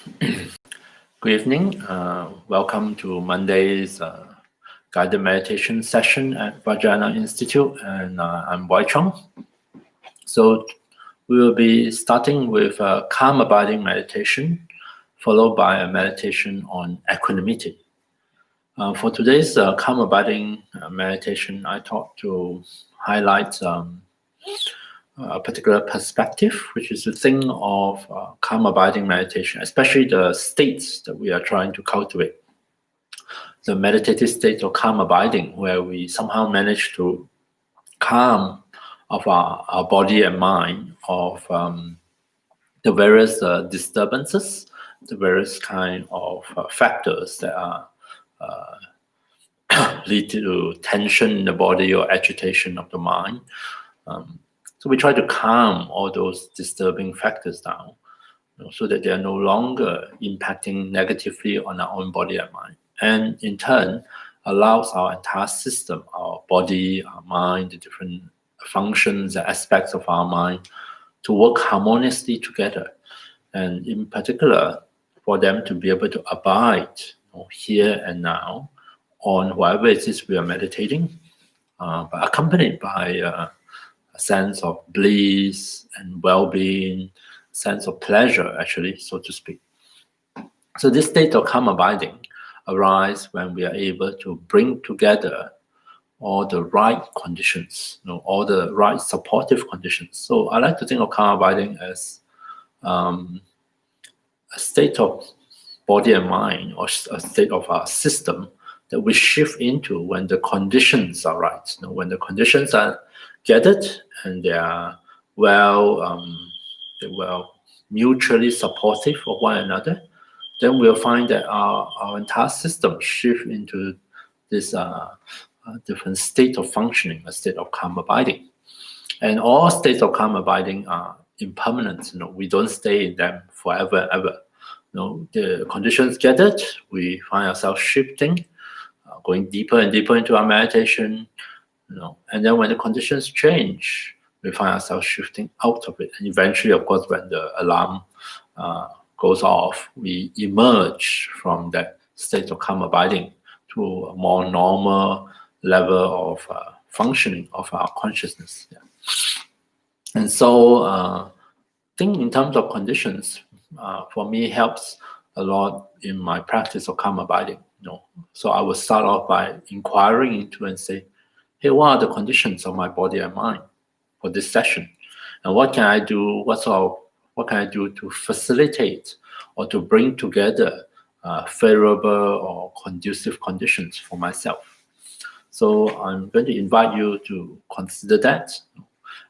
Good evening. Welcome to Monday's guided meditation session at Vajrayana Institute, and I'm Wai Cheong. So we will be starting with a calm abiding meditation, followed by a meditation on equanimity. For today's calm abiding meditation, I thought to highlight a particular perspective, which is to think of calm abiding meditation, especially the states that we are trying to cultivate. The meditative state of calm abiding, where we somehow manage to calm of our body and mind of the various disturbances, the various kind of factors that are lead to tension in the body or agitation of the mind. So we try to calm all those disturbing factors down, so that they are no longer impacting negatively on our own body and mind. And in turn, allows our entire system, our body, our mind, the different functions and aspects of our mind to work harmoniously together. And in particular, for them to be able to abide here and now on whatever it is we are meditating, but accompanied by a sense of bliss and well-being, sense of pleasure, actually, so to speak. So this state of calm abiding arises when we are able to bring together all the right conditions, all the right supportive conditions. So I like to think of calm abiding as a state of body and mind, or a state of our system that we shift into when the conditions are right. When the conditions are gathered and they are well mutually supportive of one another, then we'll find that our entire system shift into this different state of functioning, a state of calm abiding. And all states of calm abiding are impermanent. We don't stay in them forever and ever. The conditions gathered, we find ourselves shifting, going deeper and deeper into our meditation. And then when the conditions change, we find ourselves shifting out of it. And eventually, of course, when the alarm goes off, we emerge from that state of calm abiding to a more normal level of functioning of our consciousness. Yeah. And so, thinking in terms of conditions, for me, helps a lot in my practice of calm abiding. So I will start off by inquiring into and say, hey, what are the conditions of my body and mind for this session? And what can I do? What can I do to facilitate or to bring together favorable or conducive conditions for myself? So I'm going to invite you to consider that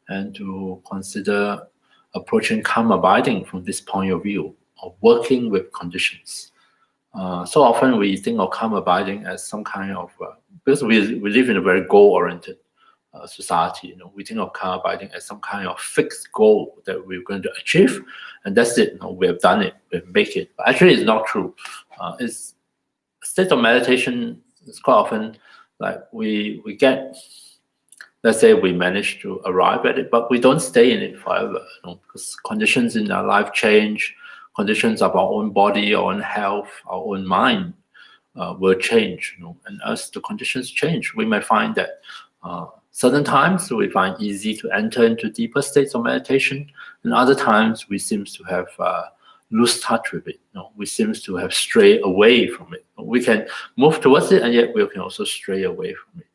and to consider approaching calm abiding from this point of view of working with conditions. So often we think of calm abiding as some kind of, because we live in a very goal-oriented society, we think of calm abiding as some kind of fixed goal that we're going to achieve, and that's it. We have done it, we've made it. But actually, it's not true. It's a state of meditation. It's quite often like we get, let's say we manage to arrive at it, but we don't stay in it forever, because conditions in our life change. Conditions of our own body, our own health, our own mind will change. And as the conditions change, we may find that certain times we find easy to enter into deeper states of meditation, and other times we seem to have lose touch with it. We seem to have strayed away from it. We can move towards it, and yet we can also stray away from it.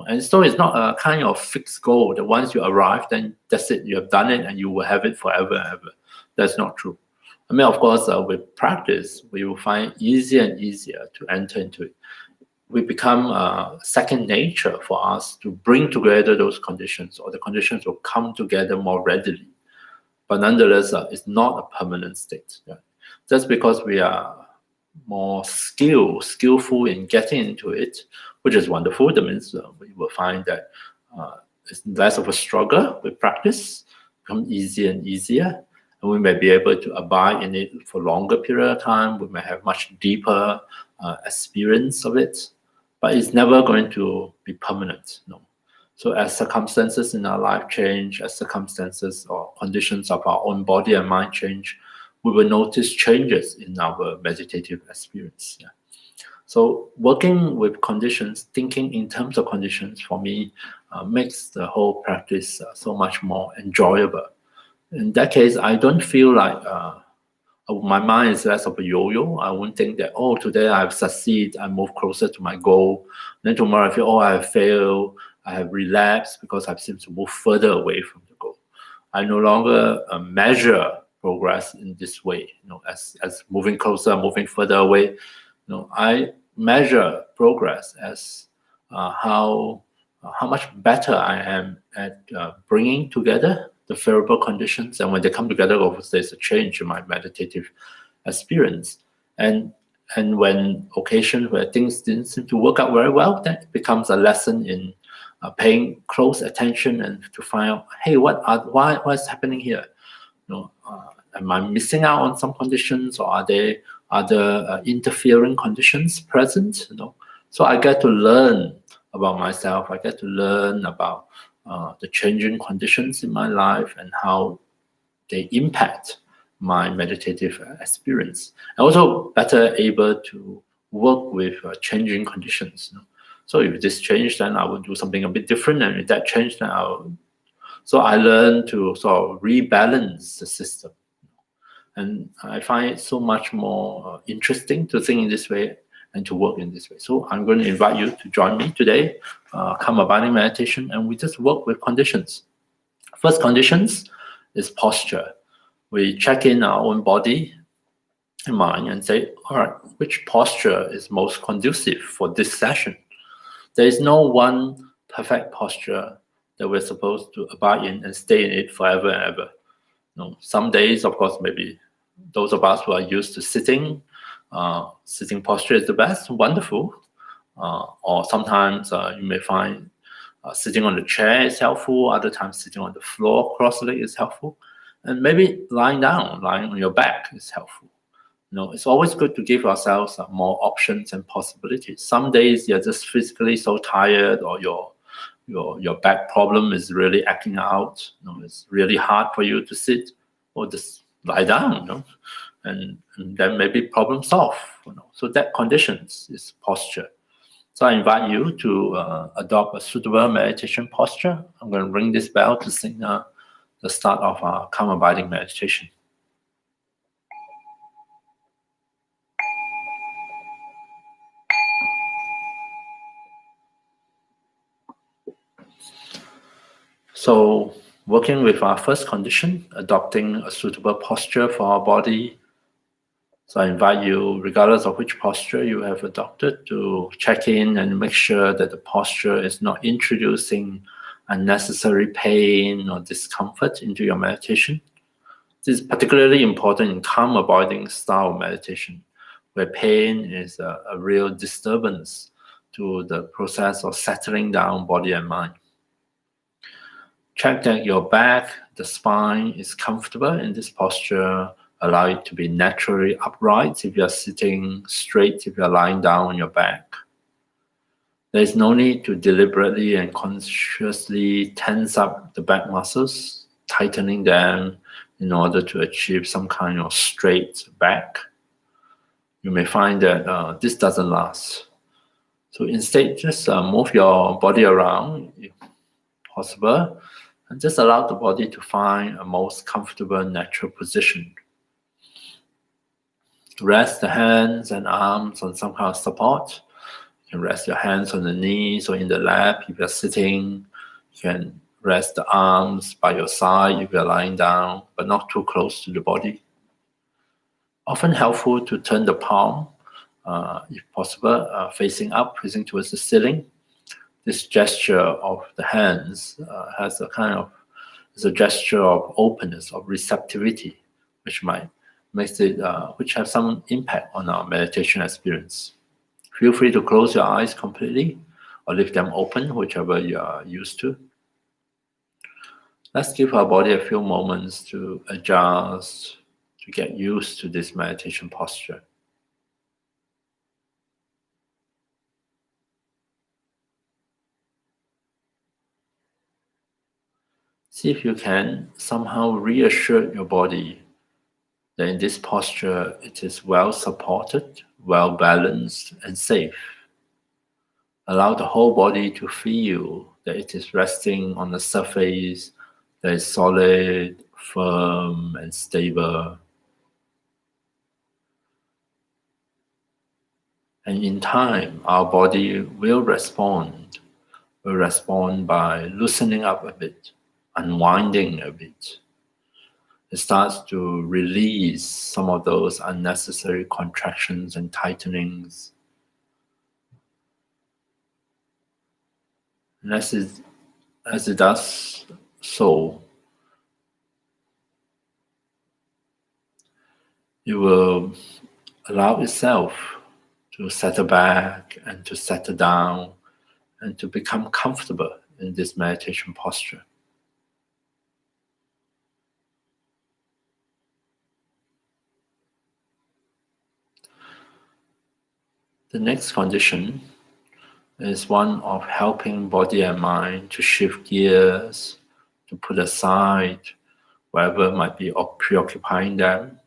And so it's not a kind of fixed goal that once you arrive, then that's it. You have done it, and you will have it forever and ever. That's not true. I mean, of course, with practice, we will find easier and easier to enter into it. We become second nature for us to bring together those conditions, or the conditions will come together more readily. But nonetheless, it's not a permanent state. Yeah. Just because we are more skillful in getting into it, which is wonderful. That means we will find that it's less of a struggle with practice, become easier and easier. And we may be able to abide in it for a longer period of time. We may have much deeper experience of it, but it's never going to be permanent. So as circumstances in our life change, as circumstances or conditions of our own body and mind change, we will notice changes in our meditative experience. Yeah. So working with conditions, thinking in terms of conditions, for me, makes the whole practice so much more enjoyable. In that case, I don't feel like my mind is less of a yo-yo. I won't think that, oh, today I've succeeded, I move closer to my goal. Then tomorrow I feel, oh, I have failed, I have relapsed because I seem to move further away from the goal. I no longer measure progress in this way, as moving closer, moving further away. I measure progress as how much better I am at bringing together the favorable conditions, and when they come together, obviously there's a change in my meditative experience. And when occasions where things didn't seem to work out very well, that becomes a lesson in paying close attention and to find out, hey, what's happening here? Am I missing out on some conditions, or are there other interfering conditions present? So I get to learn about myself. I get to learn about the changing conditions in my life and how they impact my meditative experience. I'm also better able to work with changing conditions. So if this changed, then I would do something a bit different, and if that changed, then So I learned to sort of rebalance the system. And I find it so much more interesting to think in this way and to work in this way. So I'm going to invite you to join me today, come abiding meditation, and we just work with conditions. First conditions is posture. We check in our own body and mind and say, all right, which posture is most conducive for this session? There is no one perfect posture that we're supposed to abide in and stay in it forever and ever. Some days, of course, maybe those of us who are used to sitting posture is the best, wonderful. Or sometimes you may find sitting on the chair is helpful. Other times sitting on the floor cross-legged is helpful. And maybe lying on your back is helpful. It's always good to give ourselves more options and possibilities. Some days you're just physically so tired, or your back problem is really acting out. It's really hard for you to sit, or just lie down. And then maybe problem solved. So that conditions is posture. So I invite you to adopt a suitable meditation posture. I'm going to ring this bell to signal the start of our calm abiding meditation. So working with our first condition, adopting a suitable posture for our body. So I invite you, regardless of which posture you have adopted, to check in and make sure that the posture is not introducing unnecessary pain or discomfort into your meditation. This is particularly important in calm abiding style meditation, where pain is a real disturbance to the process of settling down body and mind. Check that your back, the spine is comfortable in this posture. Allow it to be naturally upright if you're sitting straight, if you're lying down on your back. There is no need to deliberately and consciously tense up the back muscles, tightening them in order to achieve some kind of straight back. You may find that this doesn't last. So instead, just move your body around if possible, and just allow the body to find a most comfortable natural position. Rest the hands and arms on some kind of support. You can rest your hands on the knees or in the lap if you're sitting. You can rest the arms by your side if you're lying down, but not too close to the body. Often helpful to turn the palm, if possible, facing up, facing towards the ceiling. This gesture of the hands has is a gesture of openness, of receptivity, which has some impact on our meditation experience. Feel free to close your eyes completely or leave them open, whichever you are used to. Let's give our body a few moments to adjust, to get used to this meditation posture. See if you can somehow reassure your body Then in this posture, it is well supported, well balanced, and safe. Allow the whole body to feel that it is resting on a surface that is solid, firm, and stable. And in time, our body will respond by loosening up a bit, unwinding a bit. It starts to release some of those unnecessary contractions and tightenings. And as it does so, it will allow itself to settle back and to settle down and to become comfortable in this meditation posture. The next condition is one of helping body and mind to shift gears, to put aside whatever might be preoccupying them,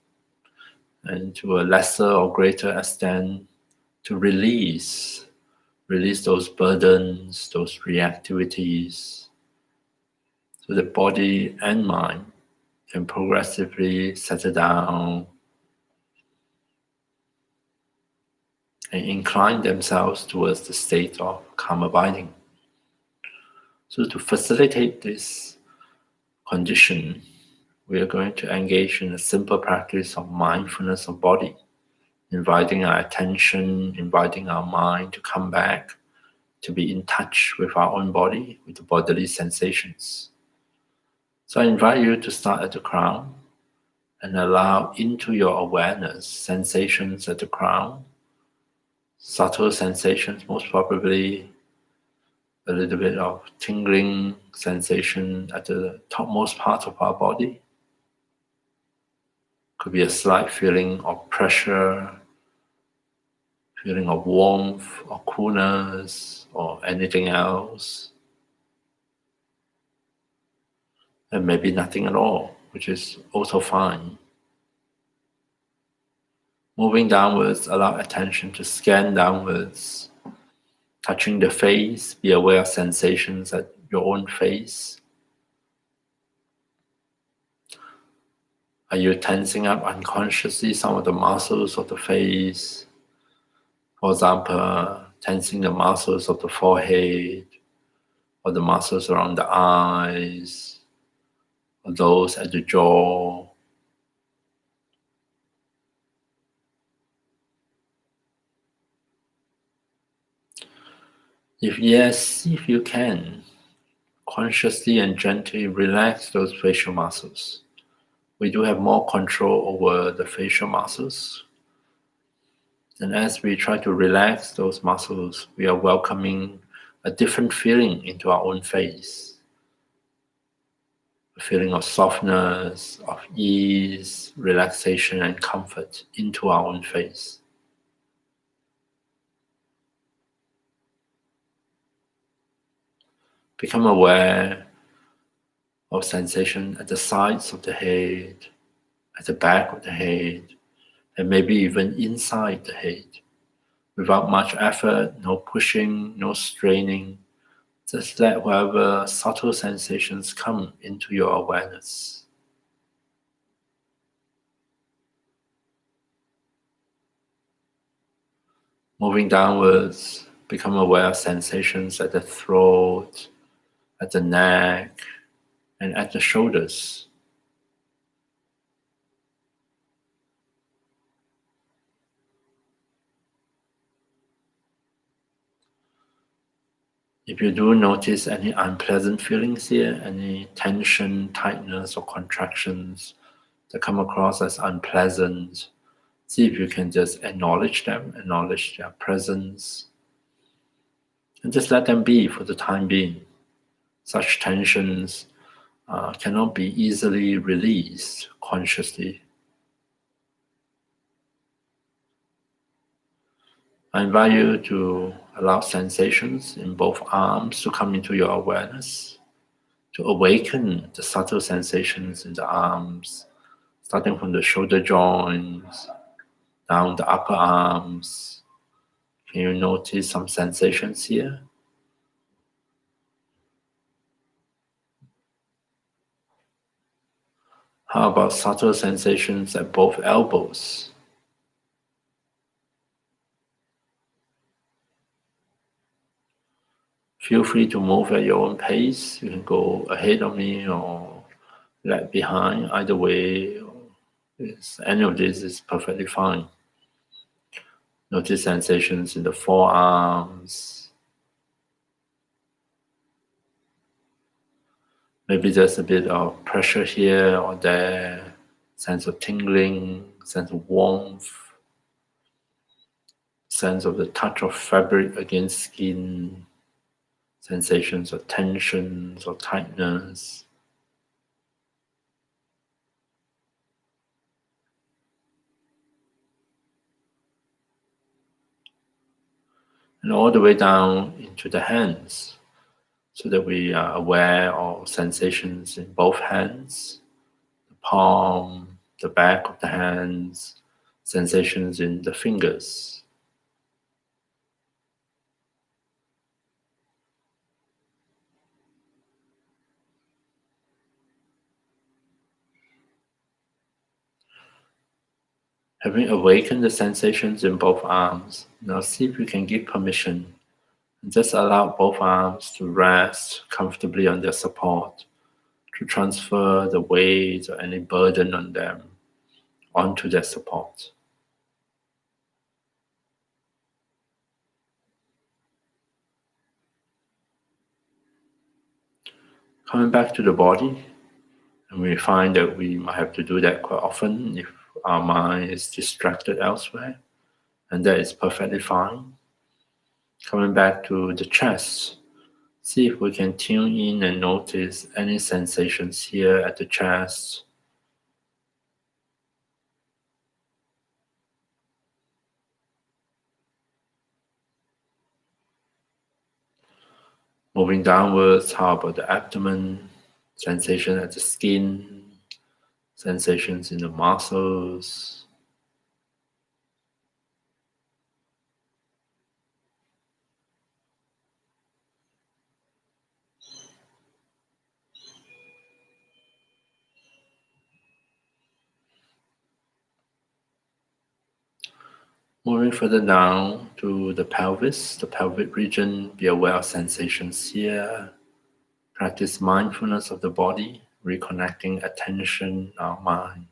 and to a lesser or greater extent, to release those burdens, those reactivities, so that body and mind can progressively settle down and incline themselves towards the state of calm abiding. So to facilitate this condition, we are going to engage in a simple practice of mindfulness of body, inviting our attention, inviting our mind to come back, to be in touch with our own body, with the bodily sensations. So I invite you to start at the crown and allow into your awareness sensations at the crown, subtle sensations, most probably a little bit of tingling sensation at the topmost part of our body. Could be a slight feeling of pressure, feeling of warmth or coolness or anything else. And maybe nothing at all, which is also fine. Moving downwards, allow attention to scan downwards, touching the face, be aware of sensations at your own face. Are you tensing up unconsciously some of the muscles of the face? For example, tensing the muscles of the forehead, or the muscles around the eyes, or those at the jaw. If yes, if you can, consciously and gently relax those facial muscles. We do have more control over the facial muscles. And as we try to relax those muscles, we are welcoming a different feeling into our own face. A feeling of softness, of ease, relaxation, and comfort into our own face. Become aware of sensation at the sides of the head, at the back of the head, and maybe even inside the head. Without much effort, no pushing, no straining, just let whatever subtle sensations come into your awareness. Moving downwards, become aware of sensations at the throat, at the neck, and at the shoulders. If you do notice any unpleasant feelings here, any tension, tightness, or contractions that come across as unpleasant, see if you can just acknowledge them, acknowledge their presence, and just let them be for the time being. Such tensions cannot be easily released consciously. I invite you to allow sensations in both arms to come into your awareness, to awaken the subtle sensations in the arms, starting from the shoulder joints, down the upper arms. Can you notice some sensations here? How about subtle sensations at both elbows? Feel free to move at your own pace. You can go ahead of me or lag behind, either way. Any of this is perfectly fine. Notice sensations in the forearms. Maybe there's a bit of pressure here or there, sense of tingling, sense of warmth, sense of the touch of fabric against skin, sensations of tensions or tightness. And all the way down into the hands, so that we are aware of sensations in both hands, the palm, the back of the hands, sensations in the fingers. Having awakened the sensations in both arms, now see if you can give permission and just allow both arms to rest comfortably on their support, to transfer the weight or any burden on them onto their support. Coming back to the body, and we find that we might have to do that quite often if our mind is distracted elsewhere, and that is perfectly fine. Coming back to the chest, see if we can tune in and notice any sensations here at the chest. Moving downwards, how about the abdomen? Sensation at the skin, sensations in the muscles. Moving further down to the pelvis, the pelvic region, be aware of sensations here. Practice mindfulness of the body, reconnecting attention, our mind,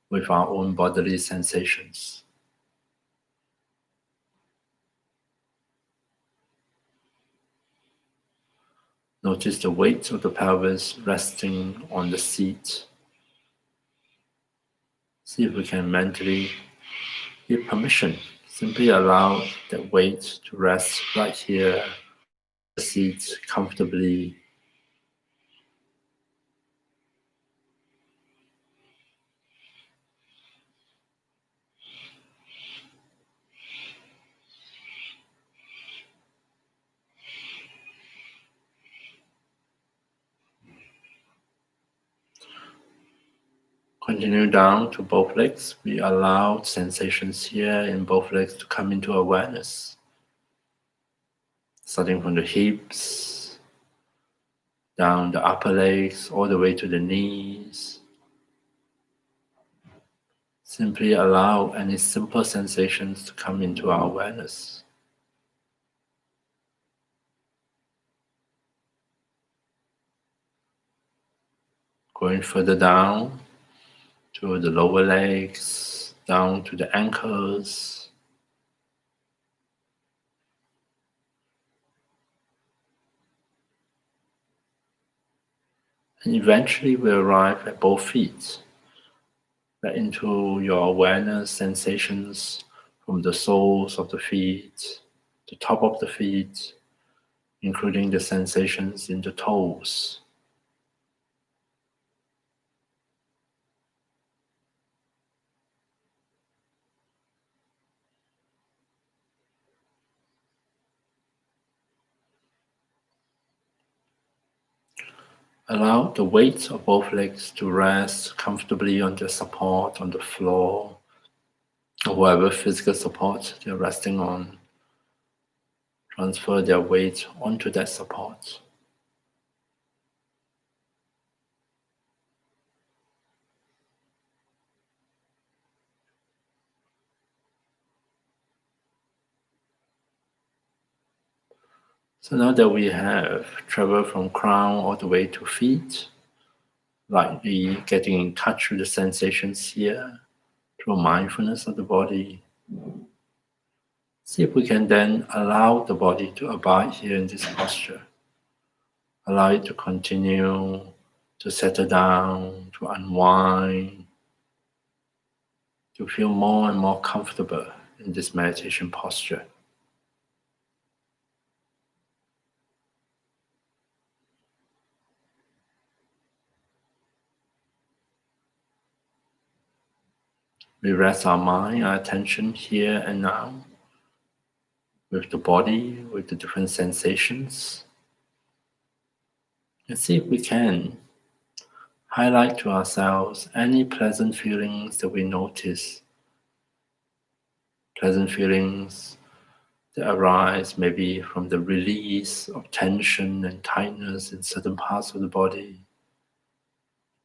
with our own bodily sensations. Notice the weight of the pelvis resting on the seat. See if we can mentally give permission. Simply allow that weight to rest right here, the seat comfortably. Continue down to both legs. We allow sensations here in both legs to come into awareness. Starting from the hips, down the upper legs, all the way to the knees. Simply allow any simple sensations to come into our awareness. Going further down to the lower legs, down to the ankles. And eventually we arrive at both feet. Let into your awareness sensations from the soles of the feet, the top of the feet, including the sensations in the toes. Allow the weight of both legs to rest comfortably on the support on the floor, or whatever physical support they're resting on. Transfer their weight onto that support. So now that we have traveled from crown all the way to feet, lightly getting in touch with the sensations here through mindfulness of the body, see if we can then allow the body to abide here in this posture. Allow it to continue to settle down, to unwind, to feel more and more comfortable in this meditation posture. We rest our mind, our attention here and now with the body, with the different sensations. And see if we can highlight to ourselves any pleasant feelings that we notice. Pleasant feelings that arise maybe from the release of tension and tightness in certain parts of the body.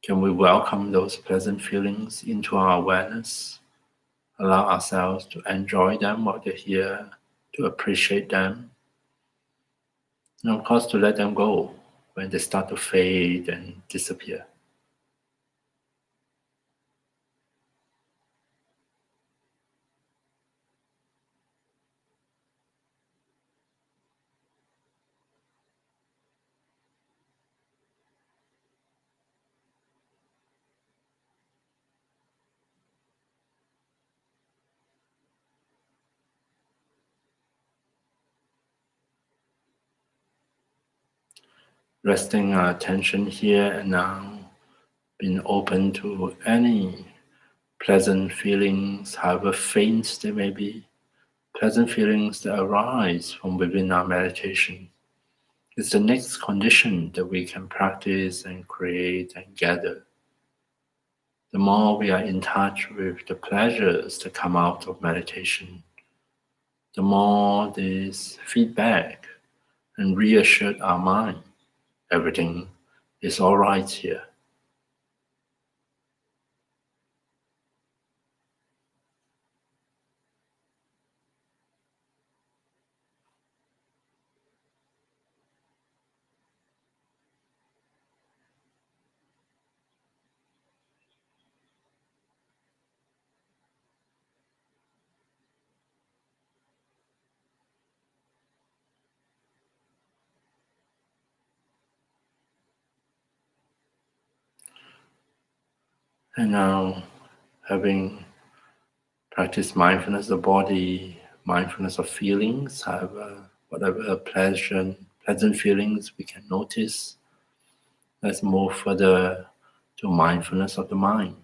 Can we welcome those pleasant feelings into our awareness? Allow ourselves to enjoy them while they're here, to appreciate them, and of course to let them go when they start to fade and disappear. Resting our attention here and now, being open to any pleasant feelings, however faint they may be, pleasant feelings that arise from within our meditation. It's the next condition that we can practice and create and gather. The more we are in touch with the pleasures that come out of meditation, the more this feedback and reassured our mind. Everything is all right here. And now, having practiced mindfulness of body, mindfulness of feelings, however, whatever pleasant feelings we can notice, let's move further to mindfulness of the mind.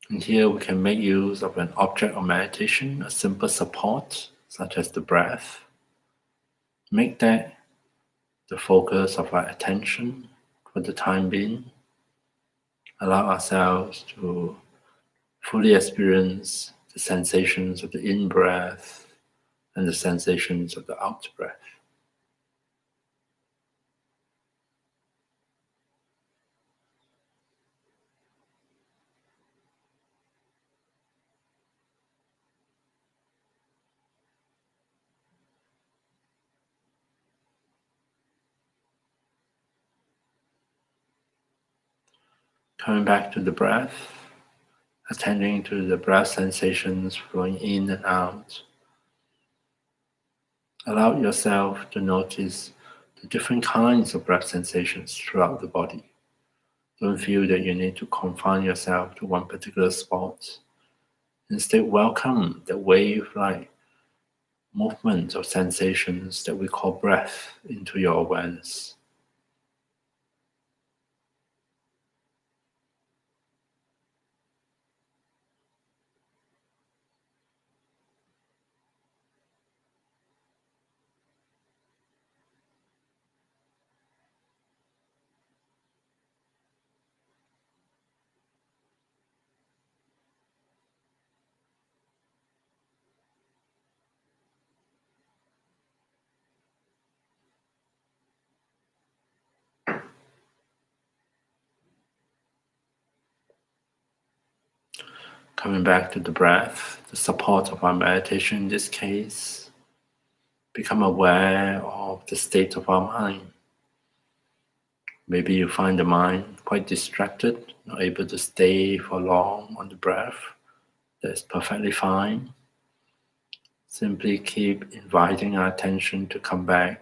And here we can make use of an object of meditation, a simple support, such as the breath. Make that the focus of our attention for the time being. Allow ourselves to fully experience the sensations of the in-breath and the sensations of the out-breath. Coming back to the breath, attending to the breath sensations flowing in and out. Allow yourself to notice the different kinds of breath sensations throughout the body. Don't feel that you need to confine yourself to one particular spot. Instead, welcome the wave-like movement of sensations that we call breath into your awareness. Coming back to the breath, the support of our meditation in this case, become aware of the state of our mind. Maybe you find the mind quite distracted, not able to stay for long on the breath. That's perfectly fine. Simply keep inviting our attention to come back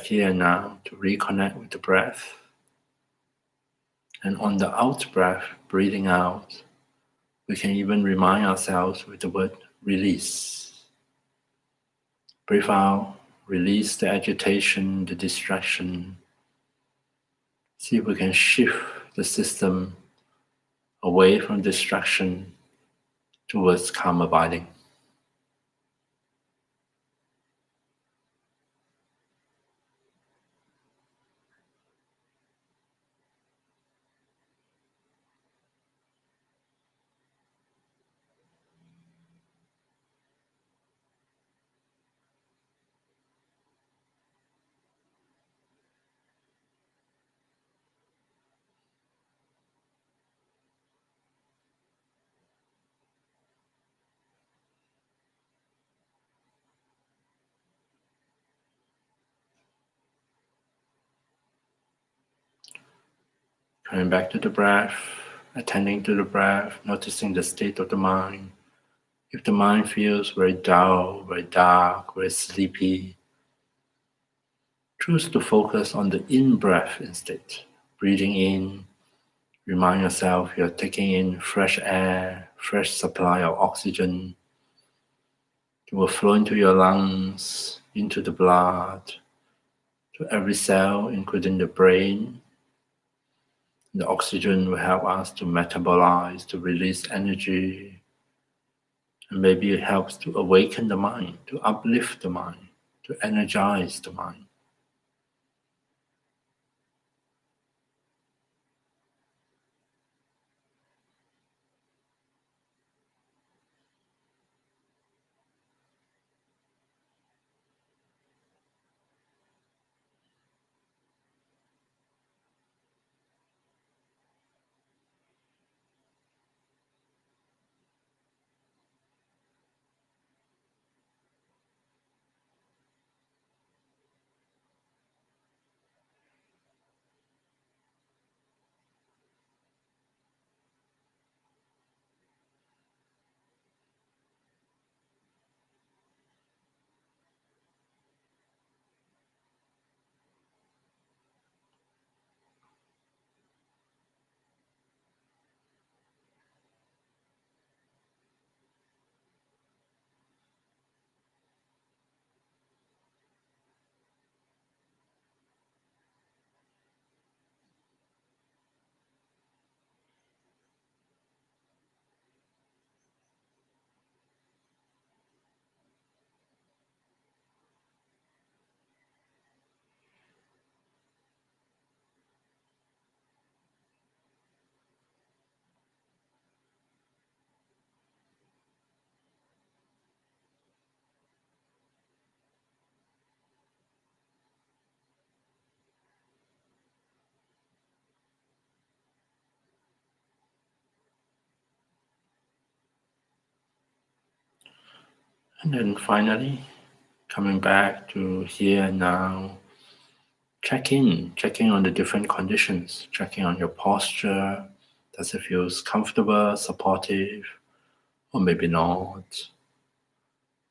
here and now, to reconnect with the breath. And on the out breath, breathing out, we can even remind ourselves with the word release. Breathe out, release the agitation, the distraction. See if we can shift the system away from distraction towards calm abiding. Coming back to the breath, attending to the breath, noticing the state of the mind. If the mind feels very dull, very dark, very sleepy, choose to focus on the in-breath instead. Breathing in, remind yourself you're taking in fresh air, fresh supply of oxygen. It will flow into your lungs, into the blood, to every cell, including the brain. The oxygen will help us to metabolize, to release energy, and maybe it helps to awaken the mind, to uplift the mind, to energize the mind. And then finally, coming back to here and now, checking on the different conditions, checking on your posture. Does it feel comfortable, supportive, or maybe not?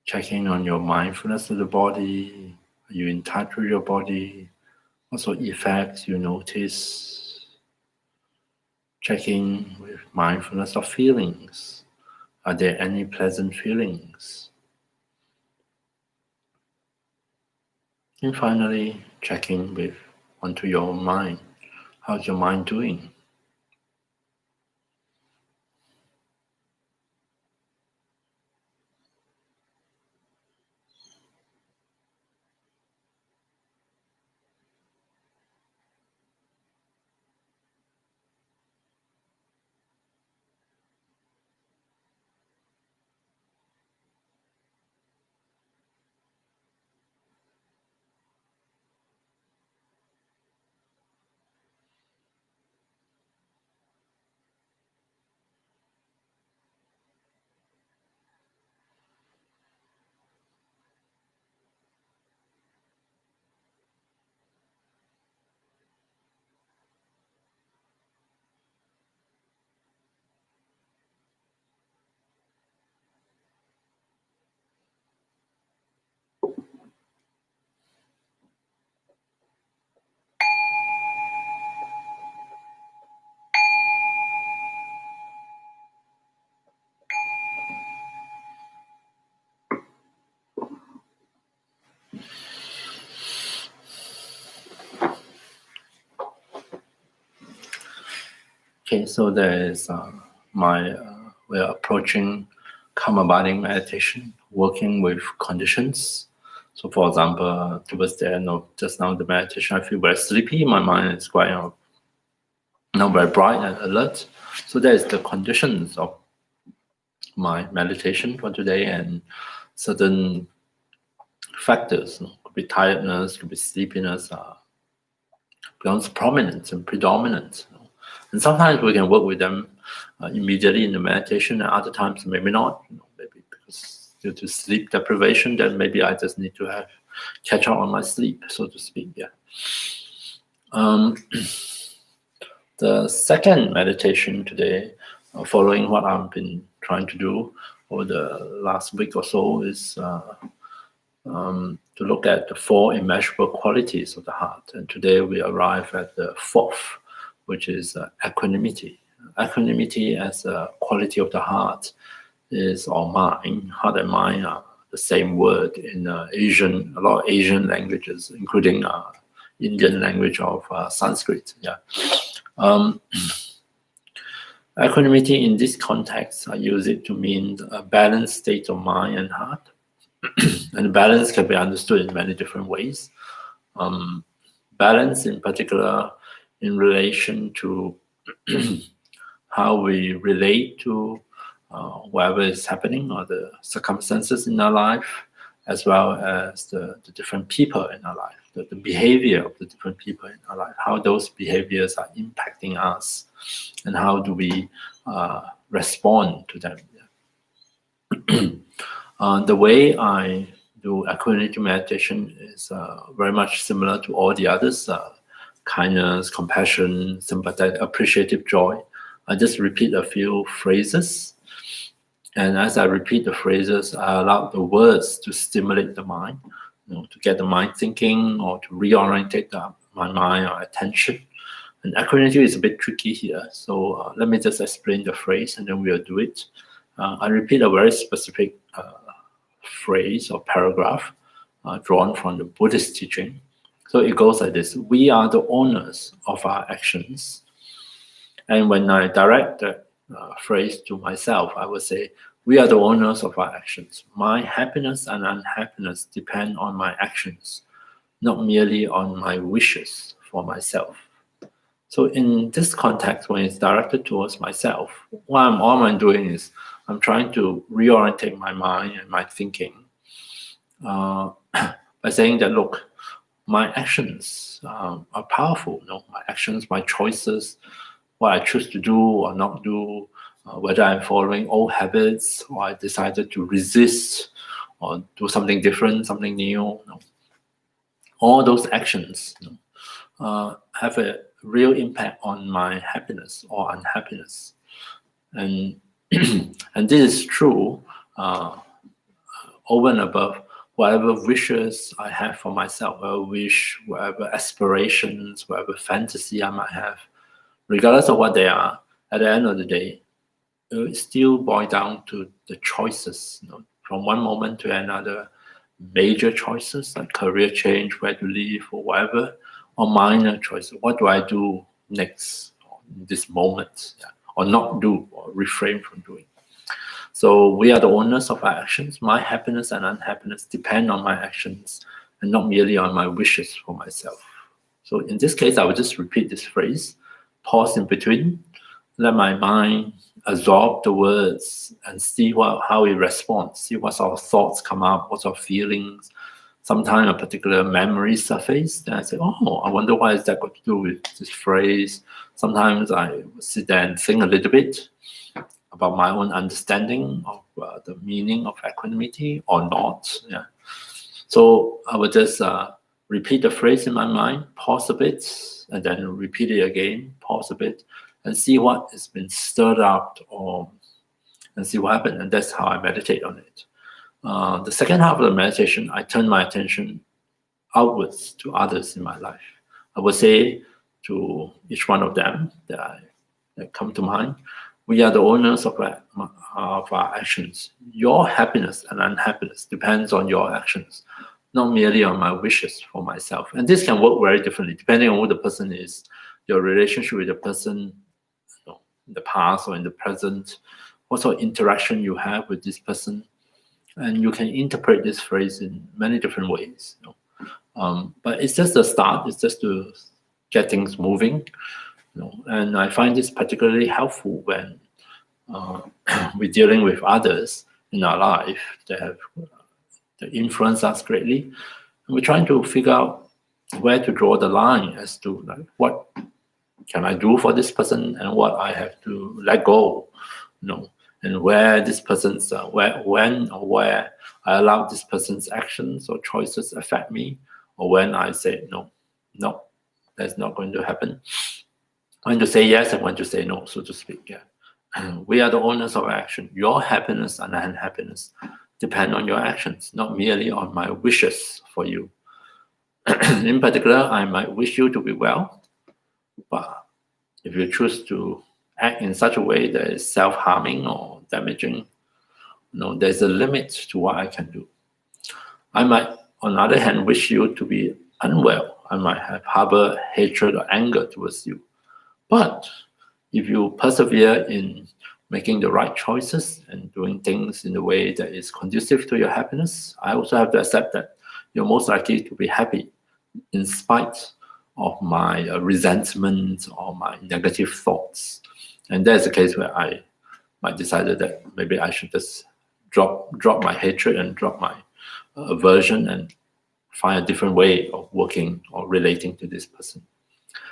Checking on your mindfulness of the body. Are you in touch with your body? What sort of effects you notice? Checking with mindfulness of feelings. Are there any pleasant feelings? And finally, checking with onto your own mind. How's your mind doing? Okay, so there is we're approaching karma abiding meditation, working with conditions. So, for example, towards the end of just now the meditation, I feel very sleepy. My mind is quite very bright and alert. So that is the conditions of my meditation for today, and certain factors, could be tiredness, could be sleepiness, becomes prominent and predominant. And sometimes we can work with them immediately in the meditation, and other times maybe not. Maybe because due to sleep deprivation, then maybe I just need to catch up on my sleep, so to speak. Yeah. The second meditation today, following what I've been trying to do over the last week or so, is to look at the four immeasurable qualities of the heart. And today we arrive at the fourth, which is equanimity. Equanimity as a quality of the heart is, or mind. Heart and mind are the same word in a lot of Asian languages, including Indian language of Sanskrit. Yeah. Equanimity in this context, I use it to mean a balanced state of mind and heart. And balance can be understood in many different ways. Balance in particular in relation to how we relate to whatever is happening or the circumstances in our life, as well as the different people in our life, the behavior of the different people in our life, how those behaviors are impacting us, and how do we respond to them. The way I do equanimity meditation is very much similar to all the others: kindness, compassion, sympathetic, appreciative joy. I just repeat a few phrases, and as I repeat the phrases, I allow the words to stimulate the mind, to get the mind thinking or to reorientate my mind or attention. And equanimity is a bit tricky here, so let me just explain the phrase and then we'll do it. I repeat a very specific phrase or paragraph drawn from the Buddhist teaching. So it goes like this: we are the owners of our actions. And when I direct that phrase to myself, I would say, we are the owners of our actions. My happiness and unhappiness depend on my actions, not merely on my wishes for myself. So in this context, when it's directed towards myself, all I'm doing is I'm trying to reorientate my mind and my thinking by saying that, look, my actions are powerful. My actions, my choices, what I choose to do or not do, whether I'm following old habits or I decided to resist or do something different, something new. All those actions have a real impact on my happiness or unhappiness. And and this is true over and above whatever wishes I have for myself, whatever aspirations, whatever fantasy I might have, regardless of what they are. At the end of the day, it still boils down to the choices. From one moment to another, major choices like career change, where to live, or whatever, or minor choices. What do I do next in this moment, or not do, or refrain from doing? So we are the owners of our actions. My happiness and unhappiness depend on my actions and not merely on my wishes for myself. So in this case, I will just repeat this phrase, pause in between, let my mind absorb the words and see how it responds, see what sort of thoughts come up, what sort of feelings. Sometimes a particular memory surface, then I say, oh, I wonder what is that got to do with this phrase. Sometimes I sit there and think a little bit about my own understanding of the meaning of equanimity or not. Yeah. So I would just repeat the phrase in my mind, pause a bit, and then repeat it again, pause a bit, and see what has been stirred up and see what happened. And that's how I meditate on it. The second half of the meditation, I turn my attention outwards to others in my life. I would say to each one of them that come to mind, we are the owners of our actions. Your happiness and unhappiness depends on your actions, not merely on my wishes for myself. And this can work very differently depending on who the person is, your relationship with the person, in the past or in the present, what sort of interaction you have with this person. And you can interpret this phrase in many different ways. But it's just a start. It's just to get things moving. And I find this particularly helpful when we're dealing with others in our life that have that influence us greatly. And we're trying to figure out where to draw the line as to like what can I do for this person and what I have to let go, and where this person's when or where I allow this person's actions or choices affect me, or when I say no, that's not going to happen. When to say yes and when to say no, so to speak. Yeah, we are the owners of action. Your happiness and unhappiness depend on your actions, not merely on my wishes for you. In particular, I might wish you to be well, but if you choose to act in such a way that is self-harming or damaging, there's a limit to what I can do. I might, on the other hand, wish you to be unwell. I might harbor hatred or anger towards you. But if you persevere in making the right choices and doing things in a way that is conducive to your happiness, I also have to accept that you're most likely to be happy in spite of my resentment or my negative thoughts. And that's the case where I might decide that maybe I should just drop my hatred and drop my aversion and find a different way of working or relating to this person.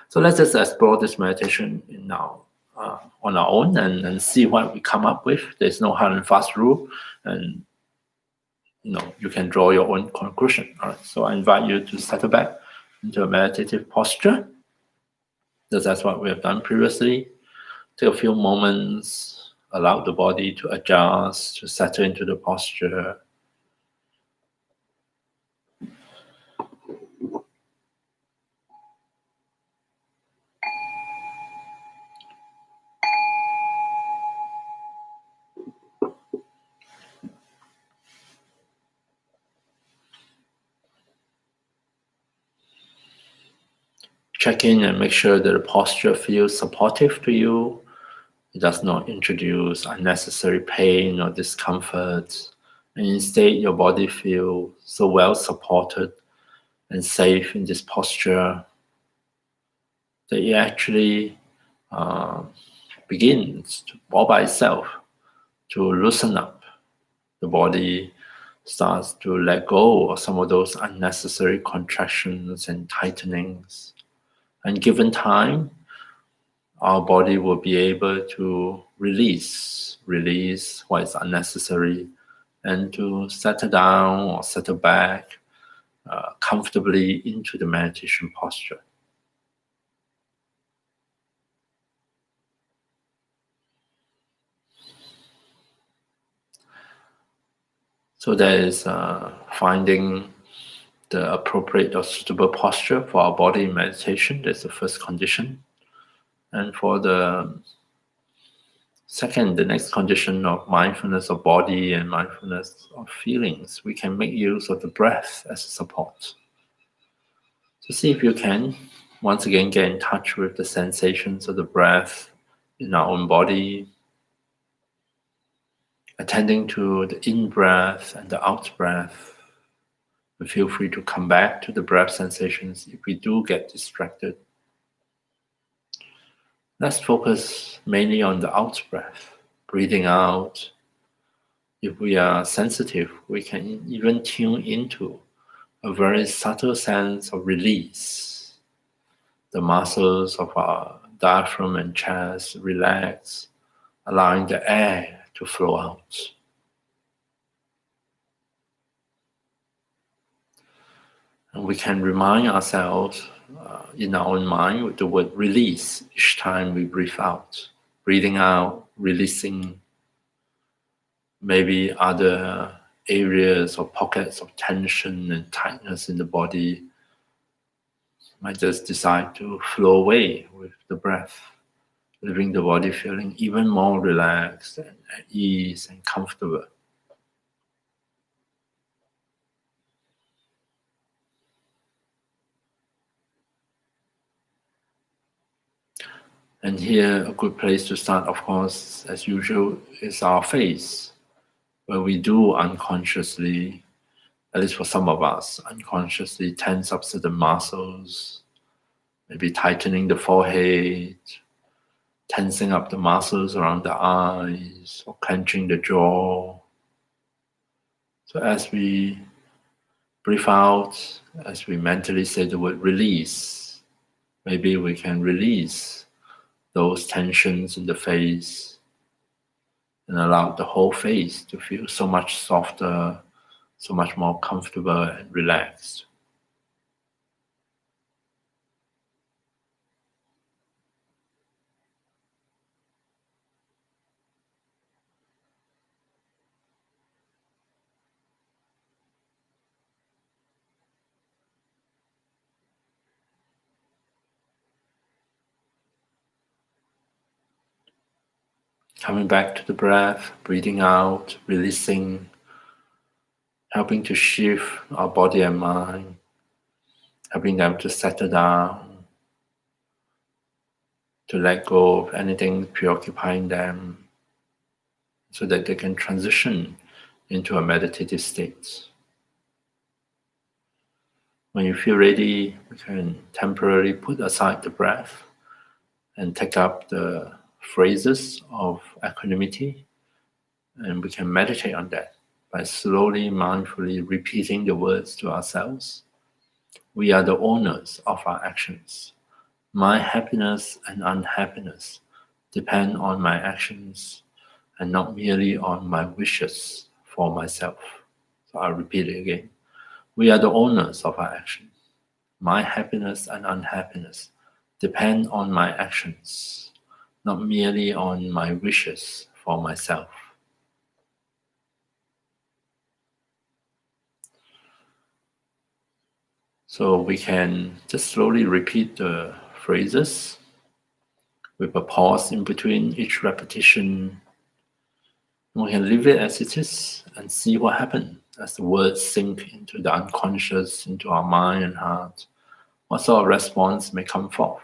So let's just explore this meditation on our own and see what we come up with. There's no hard and fast rule, and you can draw your own conclusion. All right. So I invite you to settle back into a meditative posture. That's what we have done previously. Take a few moments, allow the body to adjust, to settle into the posture. Check in and make sure that the posture feels supportive to you. It does not introduce unnecessary pain or discomfort. And instead, your body feels so well supported and safe in this posture that it actually begins all by itself to loosen up. The body starts to let go of some of those unnecessary contractions and tightenings. And given time, our body will be able to release what is unnecessary and to settle down or settle back comfortably into the meditation posture. So that is finding the appropriate or suitable posture for our body in meditation. That's the first condition. And for the second, the next condition of mindfulness of body and mindfulness of feelings, we can make use of the breath as a support. So see if you can, once again, get in touch with the sensations of the breath in our own body, attending to the in-breath and the out-breath. And feel free to come back to the breath sensations if we do get distracted. Let's focus mainly on the out-breath, breathing out. If we are sensitive, we can even tune into a very subtle sense of release. The muscles of our diaphragm and chest relax, allowing the air to flow out. And we can remind ourselves in our own mind with the word release each time we breathe out. Breathing out, releasing maybe other areas or pockets of tension and tightness in the body. Might just decide to flow away with the breath, leaving the body feeling even more relaxed and at ease and comfortable. And here, a good place to start, of course, as usual, is our face, where we do unconsciously, at least for some of us, unconsciously tense up certain muscles, maybe tightening the forehead, tensing up the muscles around the eyes, or clenching the jaw. So as we breathe out, as we mentally say the word release, maybe we can release those tensions in the face and allow the whole face to feel so much softer, so much more comfortable and relaxed. Coming back to the breath, breathing out, releasing, helping to shift our body and mind, helping them to settle down, to let go of anything preoccupying them, so that they can transition into a meditative state. When you feel ready, you can temporarily put aside the breath and take up the phrases of equanimity, and we can meditate on that by slowly, mindfully repeating the words to ourselves. We are the owners of our actions. My happiness and unhappiness depend on my actions and not merely on my wishes for myself. So I'll repeat it again. We are the owners of our actions. My happiness and unhappiness depend on my actions, not merely on my wishes for myself. So we can just slowly repeat the phrases with a pause in between each repetition. We can leave it as it is and see what happens as the words sink into the unconscious, into our mind and heart. What sort of response may come forth?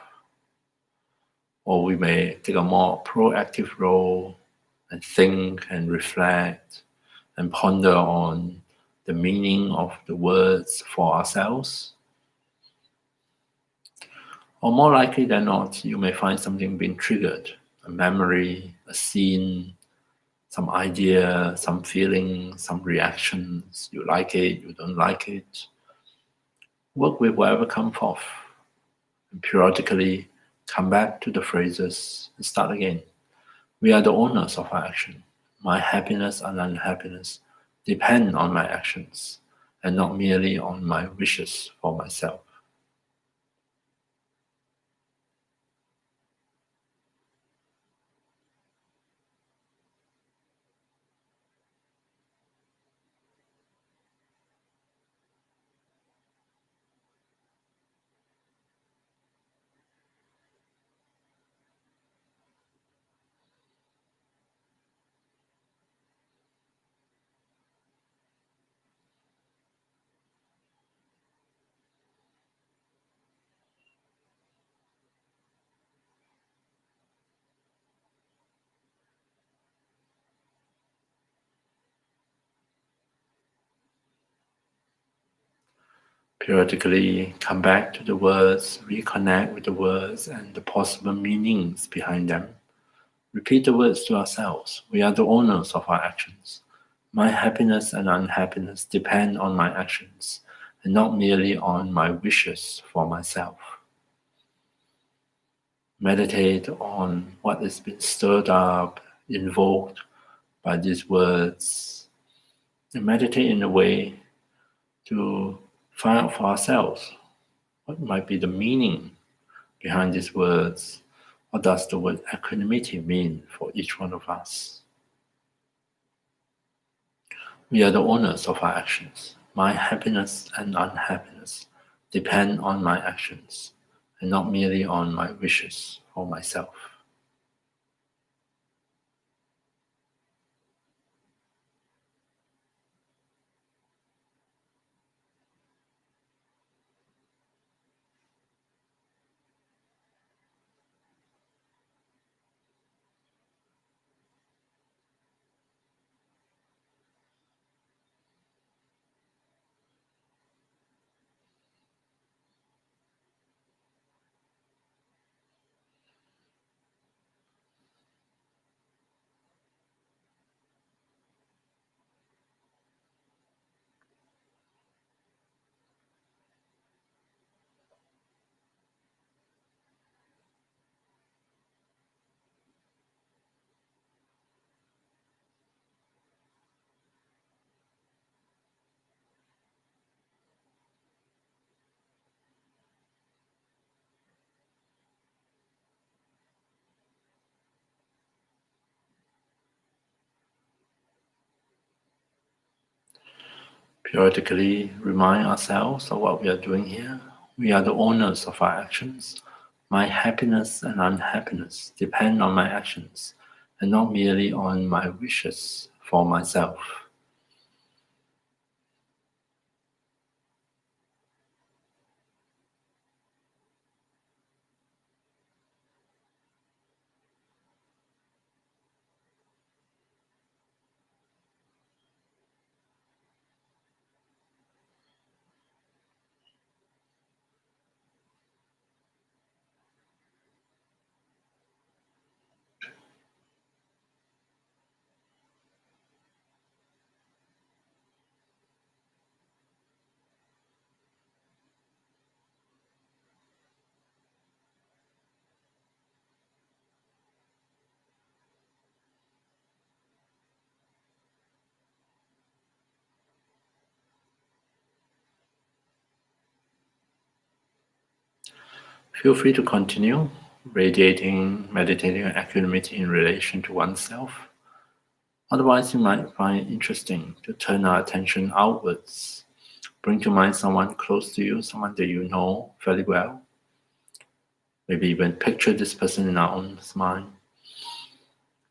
Or we may take a more proactive role and think and reflect and ponder on the meaning of the words for ourselves. Or more likely than not, you may find something being triggered, a memory, a scene, some idea, some feeling, some reactions. You like it, you don't like it. Work with whatever comes forth. And periodically come back to the phrases and start again. We are the owners of our action. My happiness and unhappiness depend on my actions and not merely on my wishes for myself. Periodically come back to the words, reconnect with the words and the possible meanings behind them. Repeat the words to ourselves. We are the owners of our actions. My happiness and unhappiness depend on my actions and not merely on my wishes for myself. Meditate on what has been stirred up, invoked by these words, and meditate in a way to find out for ourselves what might be the meaning behind these words. What does the word equanimity mean for each one of us? We are the owners of our actions. My happiness and unhappiness depend on my actions and not merely on my wishes for myself. Periodically remind ourselves of what we are doing here. We are the owners of our actions. My happiness and unhappiness depend on my actions and not merely on my wishes for myself. Feel free to continue radiating, meditating on equanimity in relation to oneself. Otherwise, you might find it interesting to turn our attention outwards. Bring to mind someone close to you, someone that you know fairly well. Maybe even picture this person in our own mind.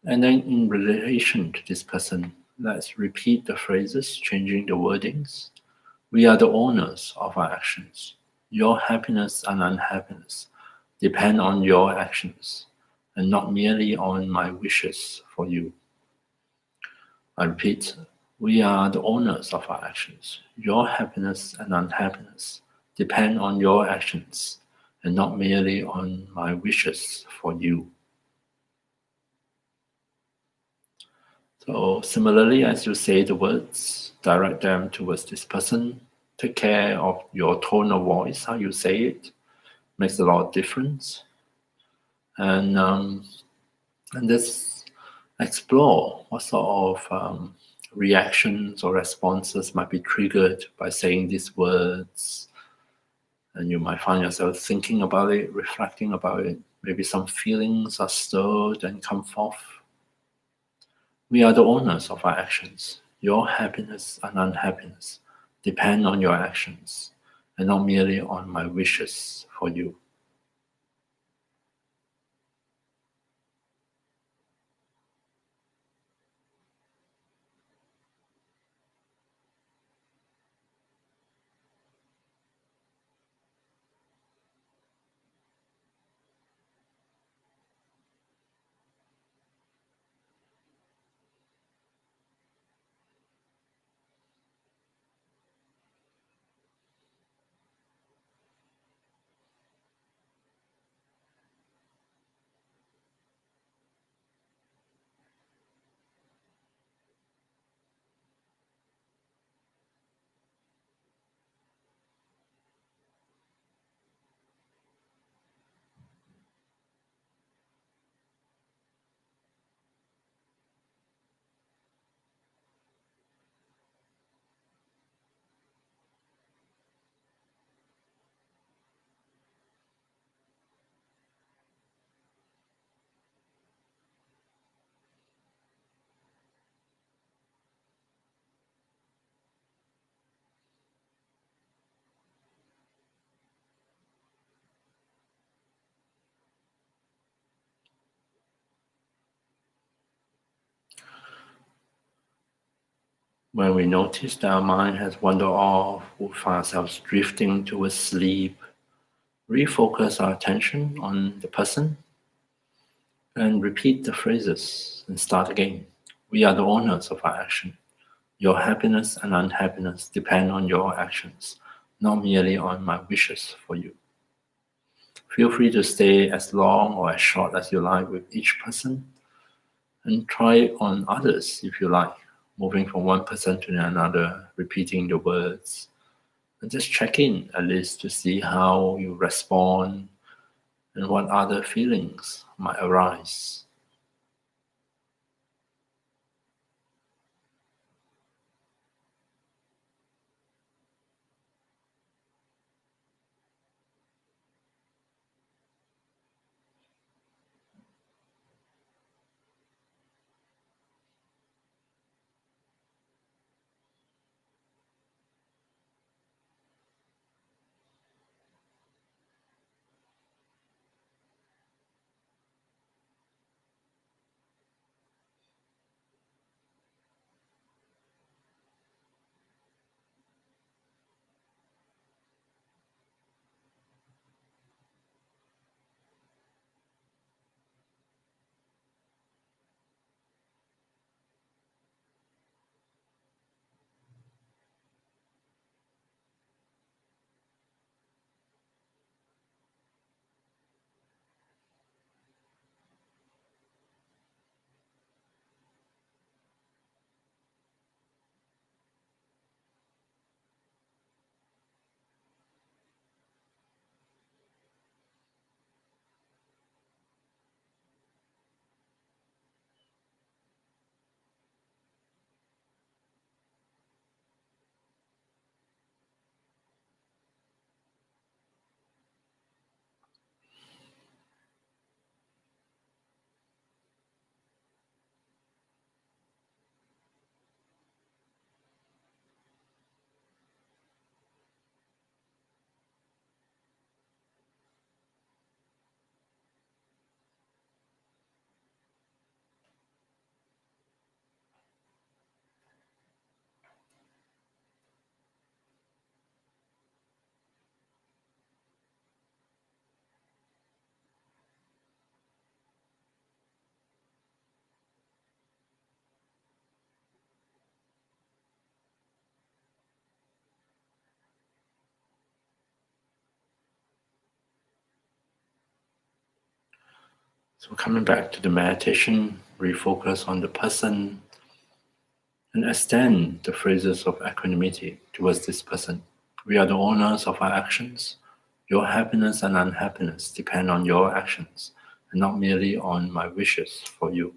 And then, in relation to this person, let's repeat the phrases, changing the wordings. We are the owners of our actions. Your happiness and unhappiness depend on your actions and not merely on my wishes for you. I repeat, we are the owners of our actions. Your happiness and unhappiness depend on your actions and not merely on my wishes for you. So, similarly, as you say the words, direct them towards this person. Take care of your tone of voice, how you say it, makes a lot of difference. And let's explore what sort of reactions or responses might be triggered by saying these words. And you might find yourself thinking about it, reflecting about it. Maybe some feelings are stirred and come forth. We are the owners of our actions. Your happiness and unhappiness depend on your actions and not merely on my wishes for you. When we notice that our mind has wandered off, we find ourselves drifting towards sleep, refocus our attention on the person and repeat the phrases and start again. We are the owners of our action. Your happiness and unhappiness depend on your actions, not merely on my wishes for you. Feel free to stay as long or as short as you like with each person and try it on others if you like, moving from one person to another, repeating the words, and just check in at least to see how you respond and what other feelings might arise. So coming back to the meditation, refocus on the person and extend the phrases of equanimity towards this person. We are the owners of our actions. Your happiness and unhappiness depend on your actions and not merely on my wishes for you.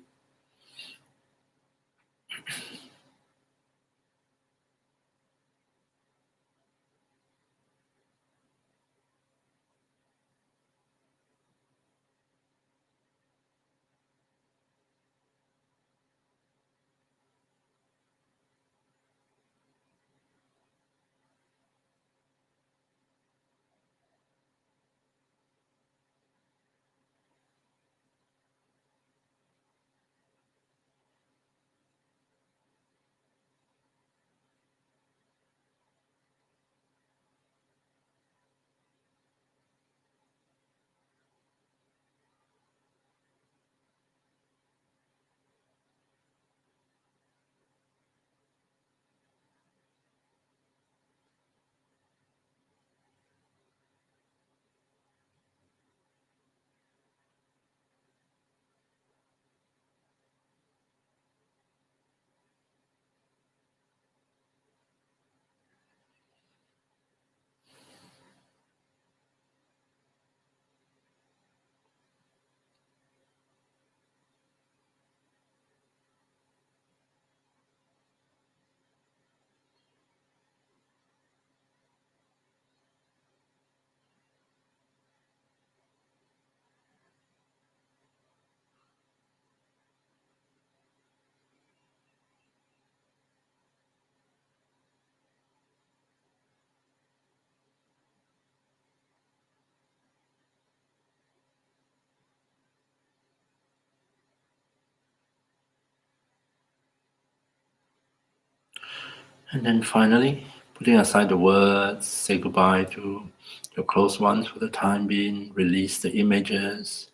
And then finally, putting aside the words, say goodbye to your close ones for the time being, release the images.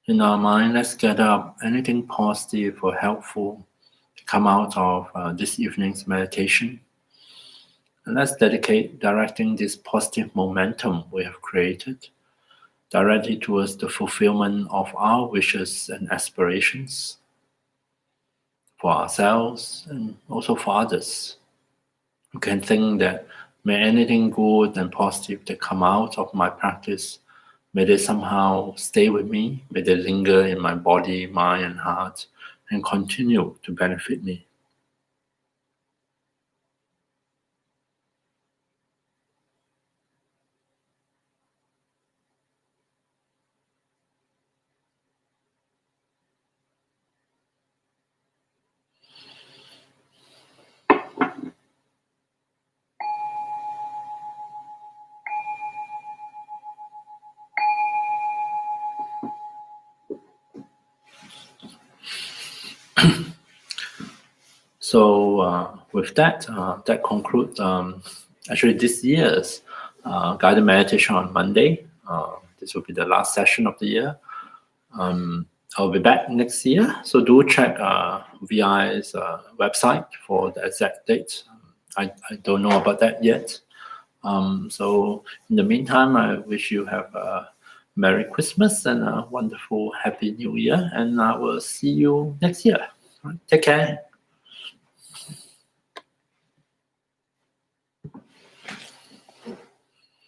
In our mind, let's gather up anything positive or helpful to come out of this evening's meditation. And let's dedicate directing this positive momentum we have created directly towards the fulfillment of our wishes and aspirations for ourselves and also for others. You can think that may anything good and positive that come out of my practice, may they somehow stay with me, may they linger in my body, mind, and heart, and continue to benefit me. So with that, that concludes actually this year's guided meditation on Monday. This will be the last session of the year. I'll be back next year, so do check VI's website for the exact date. I don't know about that yet. So in the meantime, I wish you have a Merry Christmas and a wonderful Happy New Year, and I will see you next year. Take care.